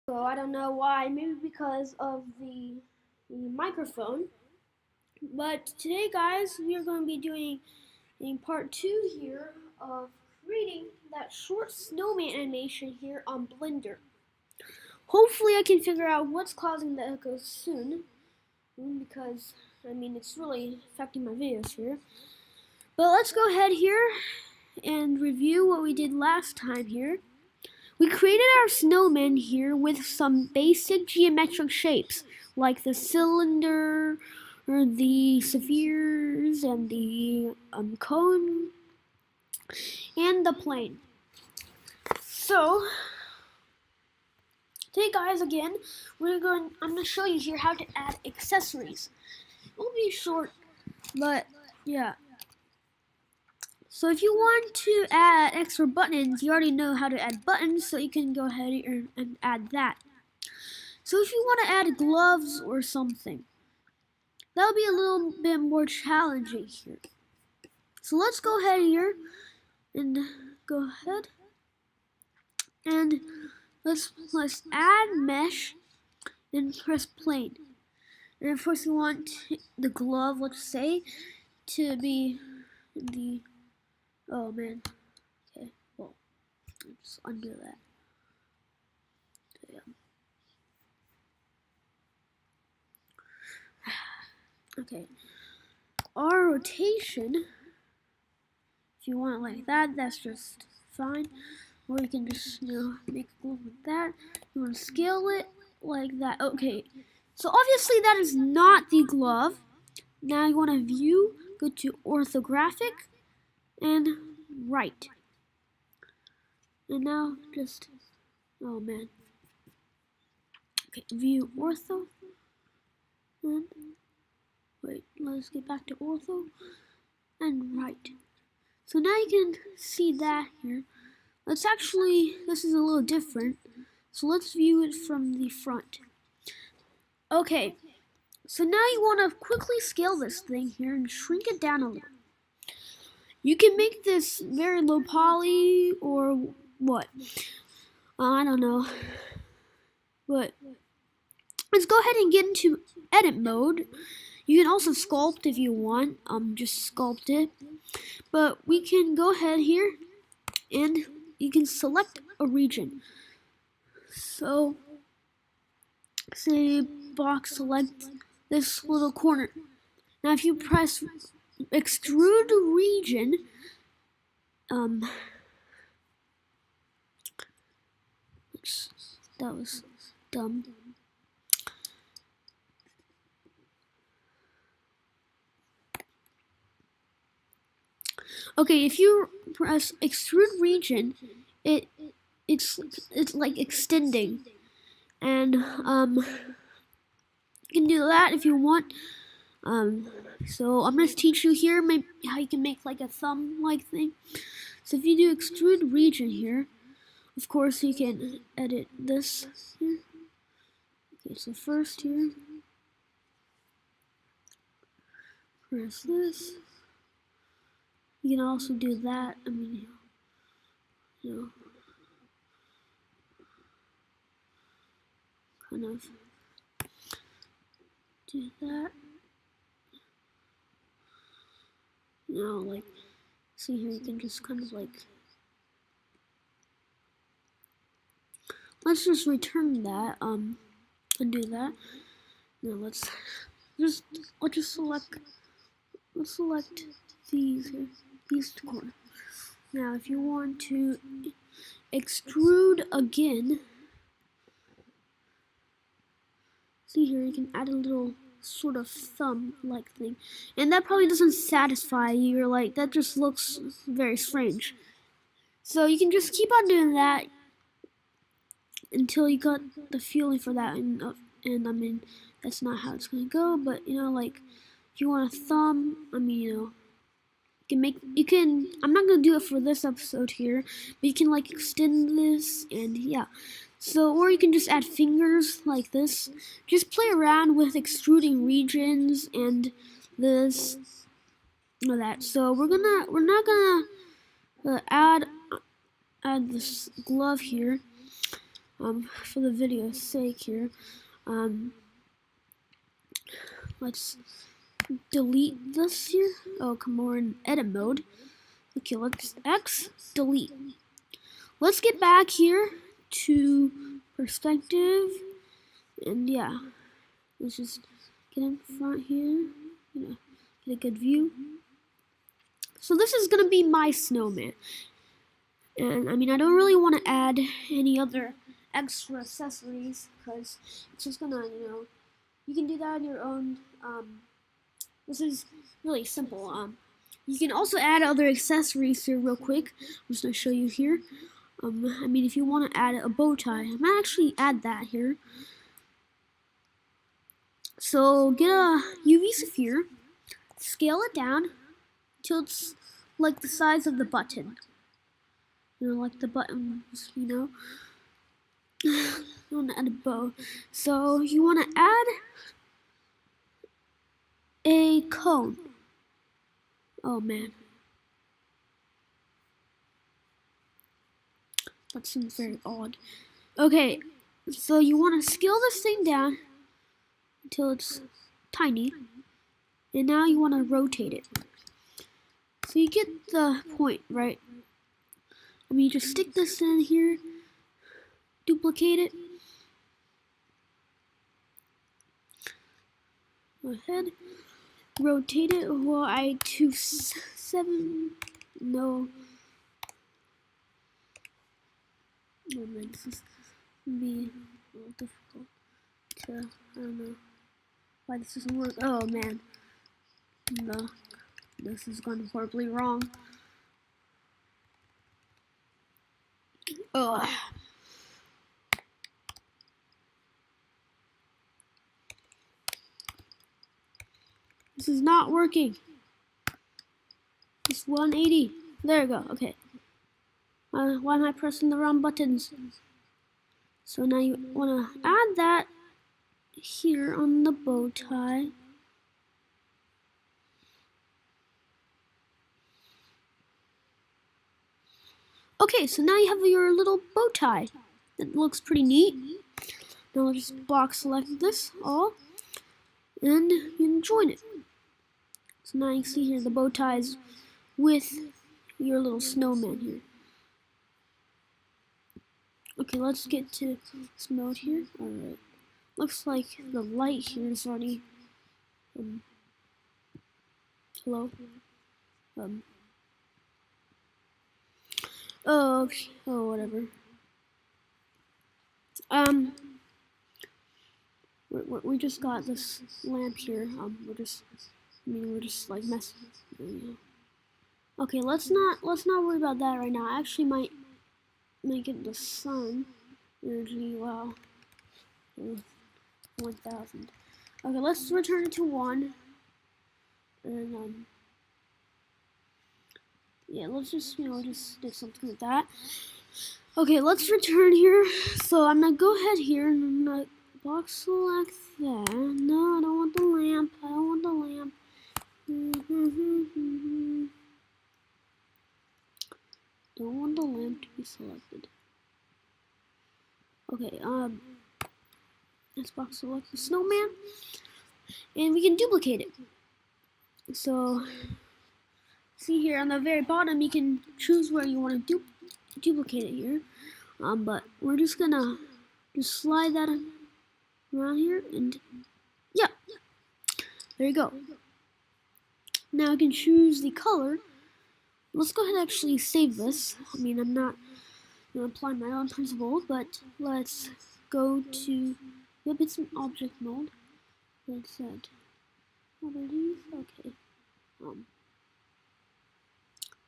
So I don't know why, maybe because of the microphone. But today, guys, we are going to be doing part 2 here of creating that short snowman animation here on Blender. Hopefully I can figure out what's causing the echoes soon, because, I mean, it's really affecting my videos here. But let's go ahead here and review what we did last time here. We created our snowman here with some basic geometric shapes, like the cylinder, or the spheres, and the cone, and the plane. So, today, guys, again, I'm going to show you here how to add accessories. It will be short, but yeah. So if you want to add extra buttons, you already know how to add buttons, so you can go ahead and add that. So if you want to add gloves or something, that'll be a little bit more challenging here. So let's go ahead here and go ahead and let's add mesh and press plane. And of course we want the glove, let's say, to be the, oh man, okay, well, let's undo that. Okay, our rotation, if you want it like that, that's just fine. Or you can just, make a glove like that. You want to scale it like that. Okay, so obviously that is not the glove. Now you want to view, go to orthographic, and right. And now just, oh man. Okay, view ortho, and wait, let's get back to ortho, and right. So now you can see that here. Let's actually, this is a little different, so let's view it from the front. Okay, so now you want to quickly scale this thing here and shrink it down a little. You can make this very low poly or what? I don't know. But let's go ahead and get into edit mode. You can also sculpt if you want, just sculpt it. But we can go ahead here and you can select a region. So, say box select this little corner. Now if you press extrude region, oops, that was dumb. Okay, if you press extrude region, it's like extending, and you can do that if you want. So I'm going to teach you here how you can make like a thumb-like thing. So if you do extrude region here, of course you can edit this here. Okay, so first here, press this. You can also do that. I mean, kind of do that. Like, see here, you can just kind of like, let's just return that, undo that. Now let's just select these here, these two corners. Now if you want to extrude again, see here, you can add a little sort of thumb-like thing, and that probably doesn't satisfy you. You're like, that just looks very strange. So you can just keep on doing that until you got the feeling for that. And I mean, that's not how it's gonna go. But like, if you want a thumb, I mean, you can. I'm not gonna do it for this episode here, but you can like extend this, and yeah. So, or you can just add fingers like this. Just play around with extruding regions and this, or that. So we're not gonna add this glove here. for the video's sake here, let's delete this here. Oh, come on, in edit mode. Okay, let's X, delete. Let's get back here to perspective, and yeah, let's just get in front here, get a good view. So this is gonna be my snowman, and I mean I don't really want to add any other extra accessories because it's just gonna, you can do that on your own. This is really simple. You can also add other accessories here real quick. I'm just gonna show you here. I mean, if you want to add a bow tie, I might actually add that here. So get a UV sphere, scale it down till it's like the size of the button. Like the buttons, You want to add a bow. So you want to add a cone. Oh man. That seems very odd. Okay, so you want to scale this thing down until it's tiny. And now you want to rotate it. So you get the point, right? I mean, you just stick this in here, duplicate it. Go ahead, rotate it. Well, I 7. No. Oh man, this is gonna be a little difficult to, I don't know why this doesn't work. Oh man. No. This has gone horribly wrong. Ugh. This is not working. It's 180. There we go. Okay. Why am I pressing the wrong buttons? So now you want to add that here on the bow tie. Okay, so now you have your little bow tie. That looks pretty neat. Now I'll just box select this all, and you can join it. So now you can see here the bow ties with your little snowman here. Okay, let's get to this mode here. Alright. Looks like the light here is already hello? Oh, okay. Oh, whatever. We just got this lamp here. We're just like messing. Okay, let's not worry about that right now. I actually might make it the sun energy. Wow, 1,000. Okay, let's return it to 1, and yeah, let's just just do something like that. Okay, let's return here. So I'm gonna go ahead here and I'm gonna box select that. No, I don't want the lamp. I don't want the lamp. Don't want the lamp to be selected. Okay, let's box select the snowman, and we can duplicate it. So, see here on the very bottom, you can choose where you want to duplicate it here. But we're just gonna slide that around here, and yeah, there you go. Now I can choose the color. Let's go ahead and actually save this. I mean, I'm not applying my own principle, but let's go to it's an object mode. Let's set properties. Okay.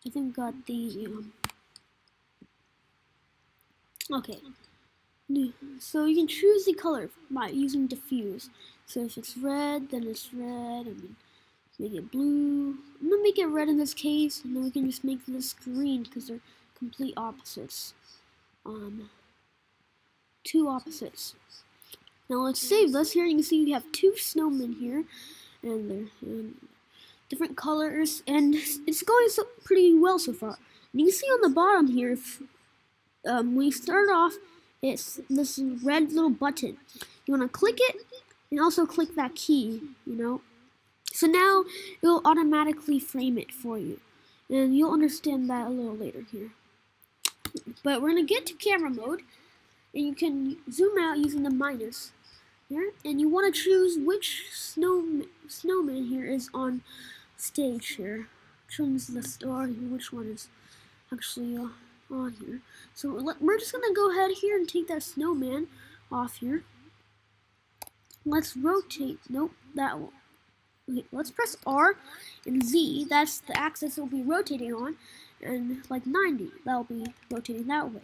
I think we got the okay. So you can choose the color by using diffuse. So if it's red, then it's red. I mean, make it blue. I'm gonna make it red in this case, and then we can just make this green because they're complete opposites. Two opposites. Now let's save this. Here you can see we have 2 snowmen here, and they're different colors, and it's going pretty well so far. And you can see on the bottom here, if we start off It's this red little button. You want to click it and also click that key, So now it'll automatically frame it for you. And you'll understand that a little later here. But we're going to get to camera mode, and you can zoom out using the minus here. And you want to choose which snowman here is on stage here. Which one's the star here? Which one is actually on here? So we're just going to go ahead here and take that snowman off here. Let's rotate. Nope, that one. Okay, let's press R and Z. That's the axis it'll be rotating on, and like 90, that'll be rotating that way.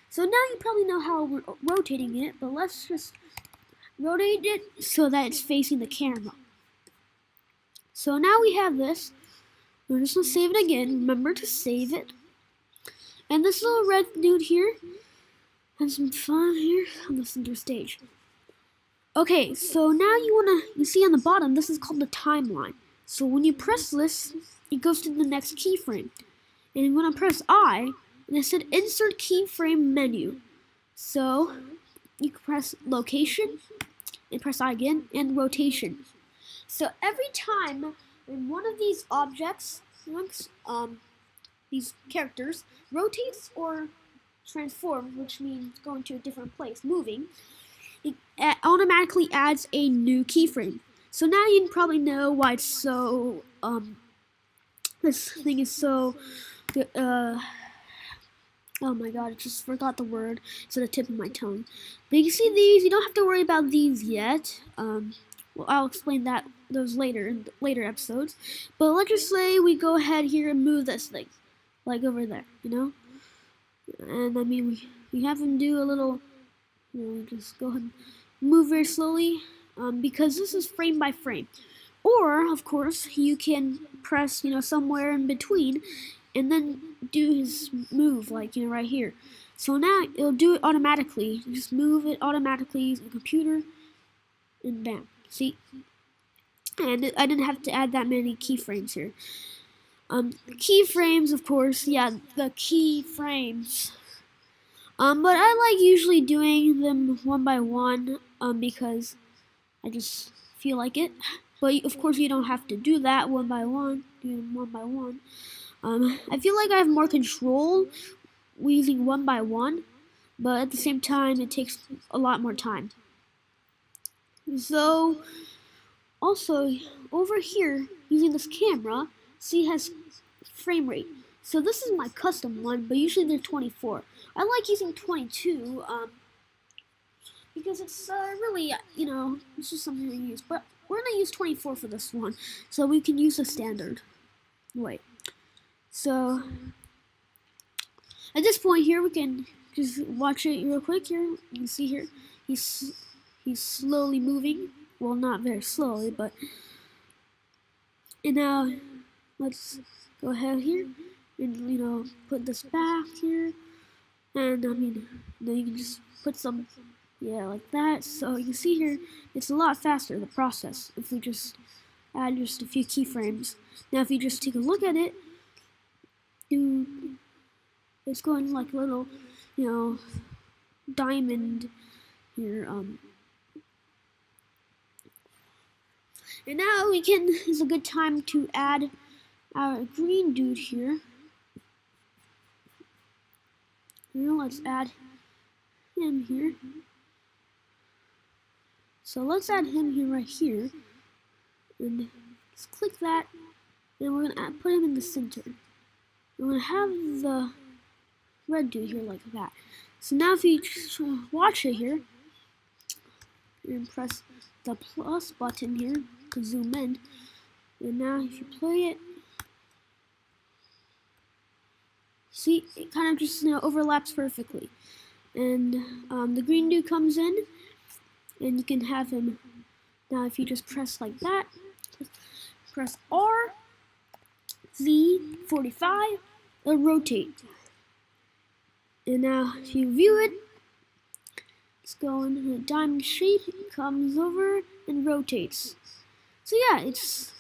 So now you probably know how we're rotating it, but let's just rotate it so that it's facing the camera. So now we have this. We're just gonna save it again. Remember to save it. And this little red dude here has some fun here on the center stage. Okay, so now you see on the bottom, this is called the timeline. So when you press this, it goes to the next keyframe. And you want to press I, and it said insert keyframe menu. So you can press location, and press I again, and rotation. So every time when one of these objects, these characters, rotates or transforms, which means going to a different place, moving, it automatically adds a new keyframe. So now you probably know why it's so, this thing is so, oh my god, I just forgot the word. It's at the tip of my tongue. But you can see these, you don't have to worry about these yet. Well, I'll explain those later in later episodes. But let's just say we go ahead here and move this thing, like over there, And I mean, we have him do a little, just go ahead and move very slowly, because this is frame by frame. Or, of course, you can press, somewhere in between, and then do his move, like, right here. So now it'll do it automatically. Just move it automatically using the computer, and bam. See? And I didn't have to add that many keyframes here. Keyframes, of course, yeah, the keyframes. But I like usually doing them one by one, because I just feel like it. But of course you don't have to do that one by one, do them one by one. I feel like I have more control using one by one, but at the same time it takes a lot more time. So, also, over here, using this camera, see it has frame rate. So this is my custom one, but usually they're 24. I like using 22, because it's really, it's just something to use. But we're going to use 24 for this one, so we can use the standard. Wait. So, at this point here, we can just watch it real quick here. You can see here, he's slowly moving. Well, not very slowly, but... And now, let's go ahead here, and, put this back here. And, then you can just put some, like that. So, you can see here, it's a lot faster, the process, if we just add just a few keyframes. Now, if you just take a look at it, it's going like a little, diamond here. And now it's a good time to add our green dude here. Let's add him here. So let's add him here right here. And let's click that. And we're going to put him in the center. We're going to have the red dude here like that. So now if you watch it here, and press the plus button here to zoom in. And now if you play it, see, it kind of just overlaps perfectly. And the green dude comes in, and you can have him. Now if you just press like that, press R, Z, 45, and rotate. And now if you view it, it's going in a diamond shape, it comes over and rotates. So yeah, it's,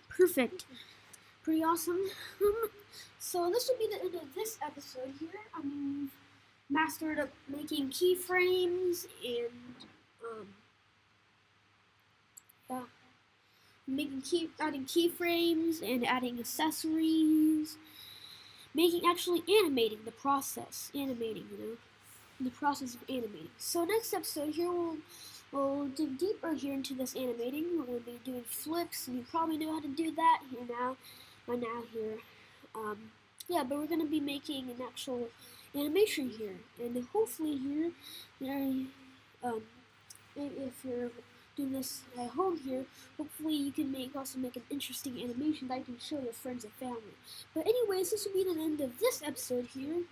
perfect. Pretty awesome. So this will be the end of this episode here. mastered up making keyframes and yeah, adding keyframes and adding accessories, actually animating the process, the process of animating. So next episode here we'll dig deeper here into this animating. We're going to be doing flips, and you probably know how to do that here now, right now here. Yeah, but we're going to be making an actual animation here, and hopefully here, if you're doing this at home here, hopefully you can also make an interesting animation that you can show your friends and family. But anyways, this will be the end of this episode here.